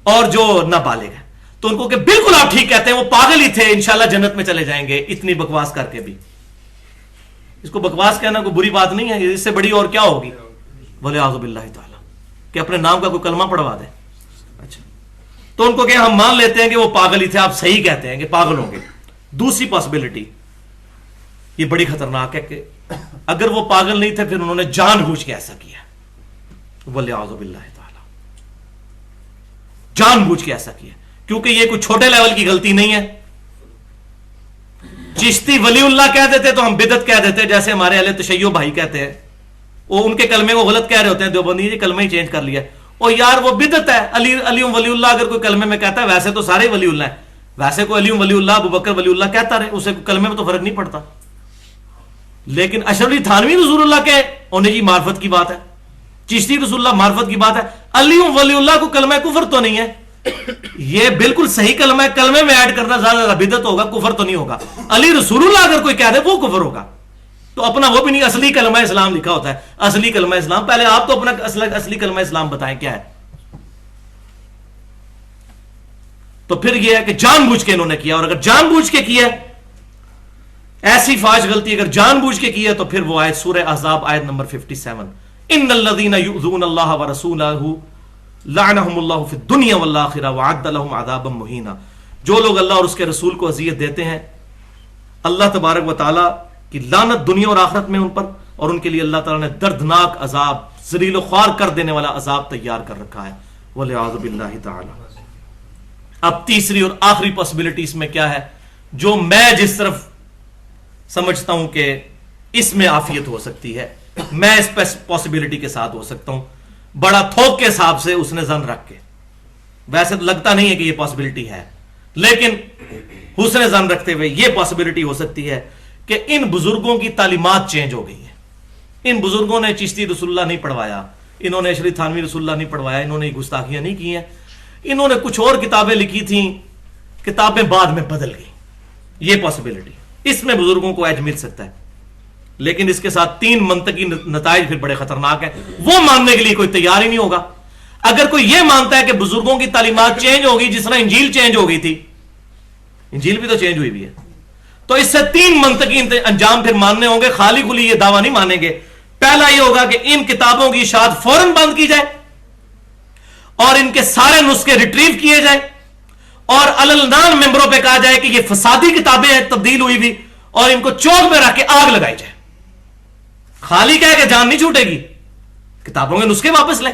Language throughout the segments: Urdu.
اور جو نابالغ ہے. تو ان کو کہ بالکل آپ ٹھیک کہتے ہیں, وہ پاگل ہی تھے, انشاءاللہ جنت میں چلے جائیں گے اتنی بکواس کر کے بھی. اس کو بکواس کہنا کوئی بری بات نہیں ہے, اس سے بڑی اور کیا ہوگی وَلِعَاذُ بِاللَّهِ تعالی, کہ اپنے نام کا کوئی کلمہ پڑھوا دیں. اچھا, تو ان کو کہ ہم مان لیتے ہیں کہ وہ پاگل ہی تھے, آپ صحیح کہتے ہیں کہ پاگل ہوں گے. دوسری پاسبلٹی یہ بڑی خطرناک ہے کہ اگر وہ پاگل نہیں تھے پھر انہوں نے جان بوجھ کے ایسا کیا, وَلِعَاذُ بِاللَّهِ تعالی, جان بوجھ کے ایسا کیا, کیونکہ یہ کوئی چھوٹے لیول کی غلطی نہیں ہے. چشتی ولی اللہ کہہ دیتے تو ہم بدعت کہہ دیتے, جیسے ہمارے اہل تشیع بھائی کہتے ہیں, وہ ان کے کلمے کو غلط کہہ رہے ہوتے ہیں, دیوبندی جی کلمہ ہی چینج کر لیا. او یار وہ بدعت ہے, علی ولی اللہ اگر کوئی کلمے میں کہتا ہے, ویسے تو سارے ولی اللہ ہیں, ویسے کوئی علی ولی اللہ ابو بکر ولی اللہ کہتا رہے, اسے کلمے میں تو فرق نہیں پڑتا. لیکن اشرف علی تھانوی رسول اللہ کے انہیں جی معرفت کی بات ہے, چشتی رسول اللہ معرفت کی بات ہے, علی ولی اللہ کو کلمہ کفر تو نہیں ہے. یہ بالکل صحیح کلمہ ہے, کلمے میں ایڈ کرنا زیادہ بدعت ہوگا, کفر تو نہیں ہوگا. علی رسول اللہ اگر کوئی کہہ دے وہ کفر ہوگا, تو اپنا وہ بھی نہیں, اصلی کلمہ اسلام لکھا ہوتا ہے, اصلی کلمہ اسلام. پہلے آپ تو اپنا اصلی کلمہ اسلام بتائیں کیا ہے. تو پھر یہ ہے کہ جان بوجھ کے انہوں نے کیا, اور اگر جان بوجھ کے کیا ایسی فاش غلطی اگر جان بوجھ کے کیا, تو پھر وہ آیت سورہ احزاب آیت نمبر 57, ان الذین یؤذون اللہ ورسولہ لعنہم اللہ فی الدنیا والآخرہ وعد لہم عذابا مہینا. جو لوگ اللہ اور اس کے رسول کو اذیت دیتے ہیں, اللہ تبارک و تعالی کی لعنت دنیا اور آخرت میں ان پر, اور ان کے لیے اللہ تعالی نے دردناک عذاب, ذلیل و خوار کر دینے والا عذاب تیار کر رکھا ہے, والعیاذ باللہ تعالی. اب تیسری اور آخری پاسبلٹی اس میں کیا ہے, جو میں جس طرف سمجھتا ہوں کہ اس میں عافیت ہو سکتی ہے, میں اس پاسبلٹی کے ساتھ ہو سکتا ہوں, بڑا تھوک کے حساب سے اس نے زن رکھ کے, ویسے تو لگتا نہیں ہے کہ یہ پاسبلٹی ہے, لیکن حسن زن رکھتے ہوئے یہ پاسبلٹی ہو سکتی ہے کہ ان بزرگوں کی تعلیمات چینج ہو گئی ہیں. ان بزرگوں نے چشتی رسول اللہ نہیں پڑھوایا, انہوں نے اشرف تھانوی رسول اللہ نہیں پڑھوایا, انہوں نے گستاخیاں نہیں کی ہیں, انہوں نے کچھ اور کتابیں لکھی تھیں, کتابیں بعد میں بدل گئی. یہ پاسبلٹی, اس میں بزرگوں کو ایج مل سکتا ہے. لیکن اس کے ساتھ 3 منطقی نتائج پھر بڑے خطرناک ہیں, وہ ماننے کے لیے کوئی تیار ہی نہیں ہوگا. اگر کوئی یہ مانتا ہے کہ بزرگوں کی تعلیمات چینج ہوگی جس طرح انجیل چینج ہو گئی تھی, انجیل بھی تو چینج ہوئی بھی ہے, تو اس سے 3 منطقی انجام پھر ماننے ہوں گے. خالی کھلی یہ دعویٰ نہیں مانیں گے. پہلا یہ ہوگا کہ ان کتابوں کی اشاعت فوراً بند کی جائے, اور ان کے سارے نسخے ریٹریو کیے جائیں, اور علنان ممبروں پہ کہا جائے کہ یہ فسادی کتابیں ہیں, تبدیل ہوئی بھی, اور ان کو چوک میں رکھ کے آگ لگائی جائے. خالی کہہ کہ جان نہیں چھوٹے گی, کتابوں کے نسخے واپس لیں.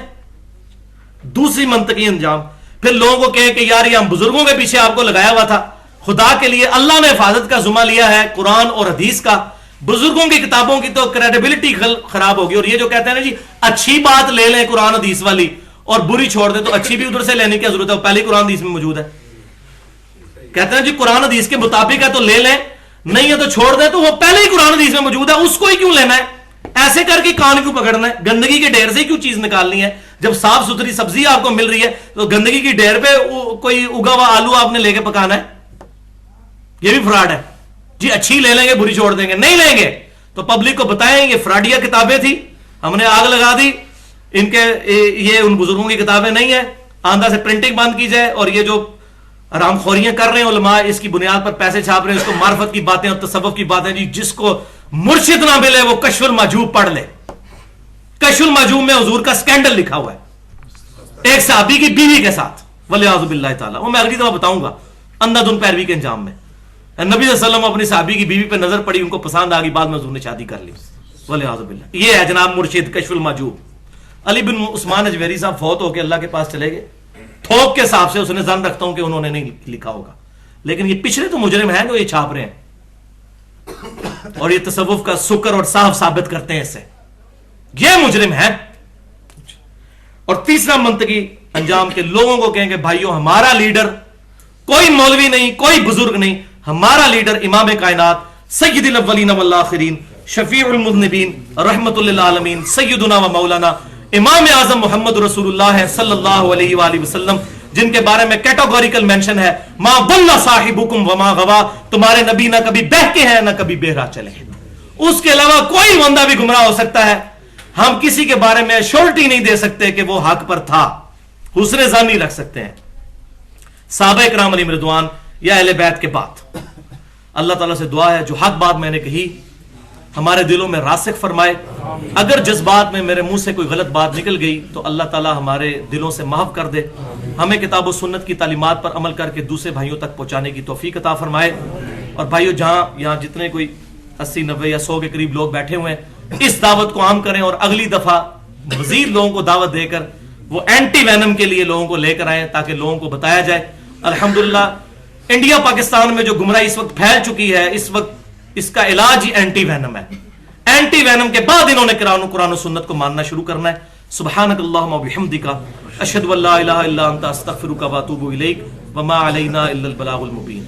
دوسری منطقی انجام, پھر لوگوں کو کہیں کہ یار یہ ہم بزرگوں کے پیچھے آپ کو لگایا ہوا تھا, خدا کے لیے اللہ نے حفاظت کا ذمہ لیا ہے قرآن اور حدیث کا, بزرگوں کی کتابوں کی تو کریڈیبلٹی خراب ہوگی. اور یہ جو کہتے ہیں نا جی اچھی بات لے لیں قرآن حدیث والی اور بری چھوڑ دیں, تو اچھی بھی ادھر سے لینے کی ضرورت ہے, وہ پہلی قرآن حدیث میں موجود ہے. کہتے ہیں جی قرآن حدیث کے مطابق ہے تو لے لیں, نہیں ہے تو چھوڑ دیں, تو وہ پہلے ہی قرآن حدیث میں موجود ہے, اس کو ہی کیوں لینا ہے, ایسے کر کے کان کیوں پکڑنا ہے, گندگی کے ڈھیر سے کیوں چیز نکالنی ہے. جب صاف ستھری سبزی آپ کو مل رہی ہے تو گندگی کی ڈھیر پہ کوئی اگا ہوا آلو آپ نے لے کے پکانا ہے, یہ بھی فراڈ ہے. جی اچھی لے لیں گے بری چھوڑ دیں گے, نہیں لیں گے تو پبلک کو بتائیں یہ فراڈیا کتابیں تھی, ہم نے آگ لگا دی, ان کے یہ ان بزرگوں کی کتابیں نہیں ہیں, آندھا سے پرنٹنگ بند کی جائے, اور یہ جو حرام خوریاں کر رہے ہیں علماء اس کی بنیاد پر پیسے چھاپ رہے ہیں, اس کو معرفت کی باتیں اور تصوف کی باتیں, جی جس کو مرشد نہ ملے وہ کشف المحجوب پڑھ لے. کشف المحجوب میں حضور کا سکینڈل لکھا ہوا ہے ایک صحابی کی بیوی کے ساتھ, والعیاذ باللہ تعالی. وہ میں اگلی دفعہ بتاؤں گا اندھا دھند پیروی کے انجام میں. نبی صلی اللہ علیہ وسلم اپنی صحابی کی بیوی پہ نظر پڑی, ان کو پسند آ گئی, بعد میں حضور نے شادی کر لی, والعیاذ باللہ. یہ ہے جناب مرشد کشف المحجوب. علی بن عثمان اجویری صاحب فوت ہو کے اللہ کے پاس چلے گئے, تھوک کے حساب سے اس نے ظن رکھتا ہوں کہ انہوں نے نہیں لکھا ہوگا, لیکن یہ پچھلے تو مجرم ہیں جو یہ چھاپ رہے ہیں, اور یہ تصوف کا سکر اور صاحب ثابت کرتے ہیں, اس سے یہ مجرم ہیں. اور تیسرا منطقی انجام کے لوگوں کو کہیں کہ بھائیو ہمارا لیڈر کوئی مولوی نہیں, کوئی بزرگ نہیں, ہمارا لیڈر امام کائنات سید الاولین والآخرین شفیع المذنبین رحمت للعالمین سیدنا و مولانا امام اعظم محمد رسول اللہ صلی اللہ علیہ وآلہ وسلم, جن کے بارے میں کیٹاگوریکل مینشن ہے ما ضل صاحبکم وما غوا, تمہارے نبی نہ کبھی بہکے ہیں نہ کبھی بہرا چلے ہیں, اس کے علاوہ کوئی بندہ بھی گمراہ ہو سکتا ہے. ہم کسی کے بارے میں شورٹی نہیں دے سکتے کہ وہ حق پر تھا, حسن ظن نہیں رکھ سکتے ہیں. صحابہ کرام علیہم رضوان یا اہل بیت کے بعد اللہ تعالیٰ سے دعا ہے جو حق بات میں نے کہی ہمارے دلوں میں راسخ فرمائے. اگر جذبات میں میرے منہ سے کوئی غلط بات نکل گئی تو اللہ تعالیٰ ہمارے دلوں سے محو کر دے. ہمیں کتاب و سنت کی تعلیمات پر عمل کر کے دوسرے بھائیوں تک پہنچانے کی توفیق عطا فرمائے. اور بھائیوں جہاں یہاں جتنے کوئی 80 90 یا 100 کے قریب لوگ بیٹھے ہوئے ہیں اس دعوت کو عام کریں اور اگلی دفعہ مزید لوگوں کو دعوت دے کر وہ اینٹی وینم کے لیے لوگوں کو لے کر آئیں تاکہ لوگوں کو بتایا جائے. الحمدللہ انڈیا پاکستان میں جو گمراہی اس وقت پھیل چکی ہے اس وقت اس کا علاج ہی اینٹی وینم ہے. اینٹی وینم کے بعد انہوں نے قرآن و سنت کو ماننا شروع کرنا ہے. سبحانک اللہم و بحمدک اشہد ان لا الہ الا انت استغفرک و اتوب الیک وما علینا الا البلاغ المبین.